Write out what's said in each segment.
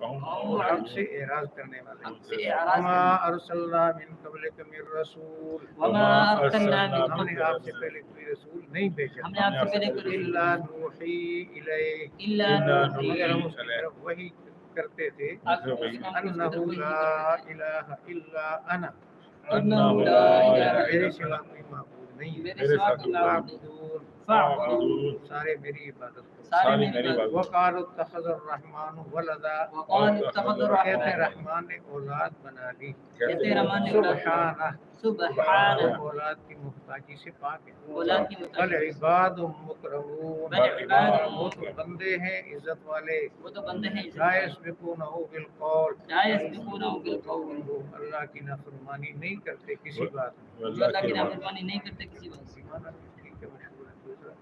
और हक से एराज करने वाले। हक से एराज वमा करने अरसलना मिन क़ब्लिक मिर रसूल, वमा अरसलना मिन हमने क़ब्लिक आपसे पहले कोई रसूल नहीं भेजा, हमने आपसे पहले कोई रसूल इल्ला नूही इलैहि, इल्ला नूही मगर हम उसकी तरफ वही करते थे, अन्नहु ला इलाहा इल्ला अना, अन्नहु ला इलाहा मेरे सिवा कोई माबूद नहीं है, मेरे सिवा कोई माबूद नहीं। फ़अबुदून, सारे मेरी इबादत करो। सारे मेरी इबादत वक़ालू इत्तख़ज़र रहमान वलदा, वक़ालू इत्तख़ज़र कहते रहमान रहमान ने औलाद बना ली, कहते रहमान ने सुब्हानह, सुब्हानह वो औलाद की मुहताजी से पाक है। औलाद की बल मुताबिक इबादुम मुकरमून, बल इबादुम वो तो बंदे हैं इज्जत वाले, वो तो बंदे हैं ला यस्बिकूनहु बिलक़ौल, ला यस्बिकूनहु बिलक़ौल वो अल्लाह की नाफरमानी नहीं करते किसी बात में, जो अल्लाह की नाफरमानी नहीं करते किसी बात से। ईमान ठीक है, मशहूर है दूसरा,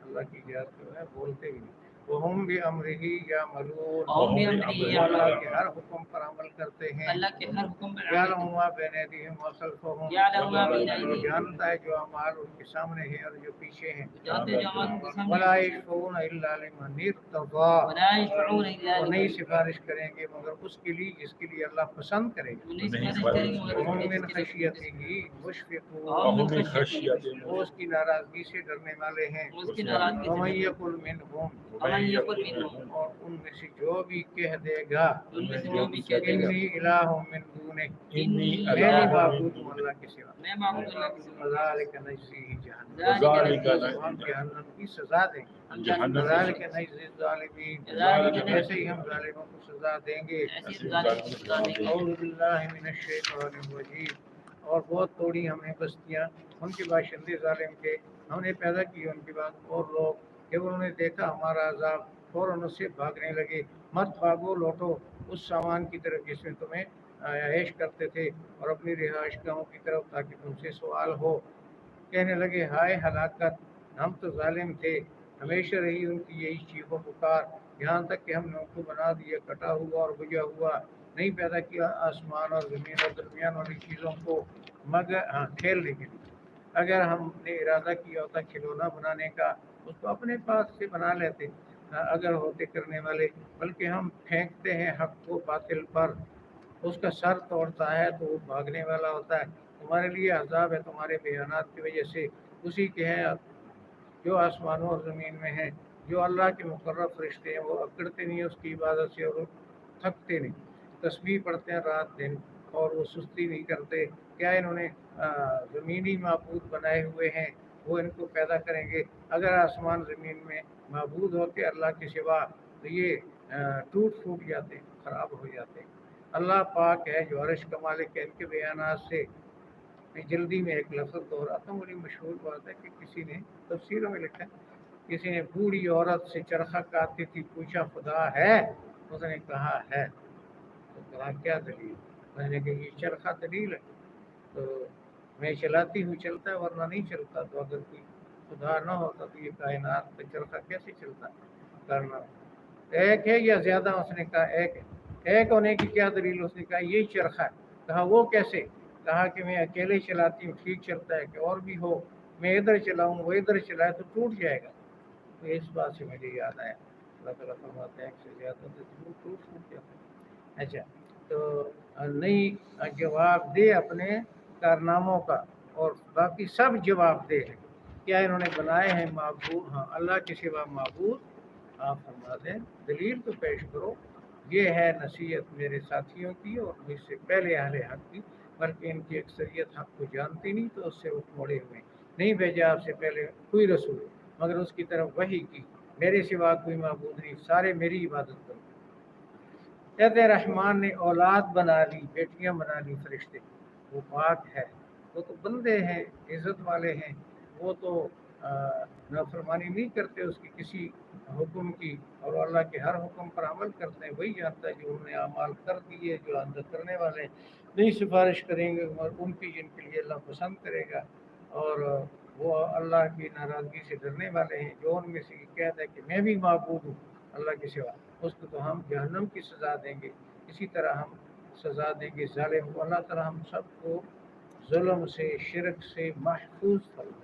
अल्लाह की याद जो है बोलते भी नहीं। वहुम भी अमरिही यामलून, वहुम भी अमरिही यामलून, अल्लाह के हर हुक्म पर अमल करते हैं। अल्लाह के हर हुक्म पर अमल यालमु मा बैन यदीहिम व खल्फहुम, यालमु मा बैन यदीहिम, जानता है जो अमाल उनके सामने है और जो पीछे हैं। जानते हैं जो अमाल उनके सामने वला यशफऊन इल्ला लिमन इर्तज़ा, वला यशफऊन इल्ला वो लिमन, नहीं सिफारिश करेंगे मगर उसके लिए जिसके लिए अल्लाह पसंद करेगा। वो नहीं सिफारिश करेंगे मगर वहुम उसके मिन लिए खशियतिही मुशफिकून, वहुम मिन खशियतिही, वो उसकी नाराजगी से डरने वाले हैं। उसकी नाराजगी वमन से यकुल मिनहुम, वमन यकुल मिनहुम, और उनमें से जो भी कह देगा, उनमें से जो भी कह देगा, इन्नी इलाहुम मिन दूने, इन्नी मैं भी इलाहुम माबूद हूँ अल्लाह के सिवा। मैं माबूद अल्लाह के सिवा, ज़ालिका नजज़ीही जहन्नम, ज़ालिका हम जहन्नम की सज़ा देंगे। जहन्नम ज़ालिका नजज़ी ज़ालिमीन, ज़ालिका ऐसे ही हम जालिमों को सज़ा देंगे। ऐसी ज़ालिमों को सज़ा देंगे। औज़ु बिल्लाहि मिनश शैतानिर रजीम, और बहुत तोड़ी हमने बस्तियाँ उनके बाशिंदे जालिम के, हमने पैदा की उनके बाद और लोग कि उन्होंने देखा हमारा अज़ाब फौरन उससे भागने लगे। मत भागो, लौटो उस सामान की तरफ जिसमें तुम्हें ऐश करते थे और अपनी रिहाइश गाहों की तरफ ताकि तुमसे सवाल हो। कहने लगे हाय हलाकत, हम तो जालिम थे। हमेशा रही उनकी यही चीखों पुकार, यहाँ तक कि हमने उनको बना दिया कटा हुआ और बुझा हुआ। नहीं पैदा किया आसमान और ज़मीन और दरमियान वाली चीज़ों को मगर खेलने के लिए। अगर हमने इरादा किया होता खिलौना बनाने का, उसको अपने पास से बना लेते अगर होते करने वाले, बल्कि हम फेंकते हैं हक को बातिल पर, उसका सर तोड़ता है तो वो भागने वाला होता है। तुम्हारे लिए अजाब है तुम्हारे बयानात की वजह से, उसी के हैं जो आसमानों और ज़मीन में हैं। जो अल्लाह के मुकर्रब फरिश्ते हैं वो अकड़ते नहीं उसकी इबादत से और थकते नहीं, तस्बीह पढ़ते हैं रात दिन और वो सुस्ती नहीं करते। क्या इन्होंने ज़मीनी माबूद बनाए हुए हैं, वो इनको पैदा करेंगे। अगर आसमान ज़मीन में माबूद होते अल्लाह के सिवा तो ये टूट फूट जाते, ख़राब हो जाते। अल्लाह पाक है जो अर्श का मालिक है। इनके बयानात से मैं जल्दी में एक लफ्ज़ दोहराता हूँ। बड़ी मशहूर बात है कि किसी ने तफसीरों में लिखा, किसी ने बूढ़ी औरत से चरखा काटती थी, पूछा खुदा है? उसने कहा है। तो कहा क्या दलील? मैंने कहा ये चरखा दलील है। तो मैं चलाती हूँ चलता है वरना नहीं चलता। तो अगर कोई खुदा ना होता तो ये कायनात पे चरखा कैसे चलता करना? एक है या ज़्यादा? उसने कहा एक है। एक होने की क्या दलील? उसने कहा यही चरखा है। कहा वो कैसे? कहा कि मैं अकेले चलाती हूँ ठीक चलता है, कि और भी हो, मैं इधर चलाऊँ वो इधर चलाए तो टूट जाएगा। तो इस बात से मुझे याद आया अल्लाह ताला फरमाते हैं एक से ज़्यादा तो टूट जाता है। अच्छा, तो नहीं जवाब दे अपने कारनामों का और बाकी सब जवाब दे हैं। क्या इन्होंने बनाए हैं माबूद? हाँ, अल्लाह के सिवा माबूद। आप फरमा दें दलील तो पेश करो। ये है नसीहत मेरे साथियों की और मुझसे पहले अहले हक की, बल्कि इनकी अक्सरियत हक को जानती नहीं तो उससे वो मोड़े हुए। नहीं भेजा आपसे पहले कोई रसूल मगर उसकी तरफ वही की, मेरे सिवा कोई माबूद नहीं, सारे मेरी इबादत करो। कहते रहमान ने औलाद बना ली, बेटियां बना ली फरिश्ते। वो पाक है, वो तो बंदे हैं, इज़्ज़त वाले हैं। वो तो नाफरमानी नहीं करते उसकी किसी हुक्म की और अल्लाह के हर हुक्म पर अमल करते हैं। वही जानता है जो उन्होंने अमाल कर दिए, जो अंदर करने वाले नहीं सिफारिश करेंगे और उनकी जिनके लिए अल्लाह पसंद करेगा। और वो अल्लाह की नाराज़गी से डरने वाले हैं। जो उनमें से कहता है कि मैं भी माबूद हूँ अल्लाह के सिवा, उसको तो हम जहन्नम की सज़ा देंगे। इसी तरह हम सज़ा देंगे ज़ालिम को। अल्लाह ताला हम सबको जुल्म से, शिरक से महफूज फरमाए।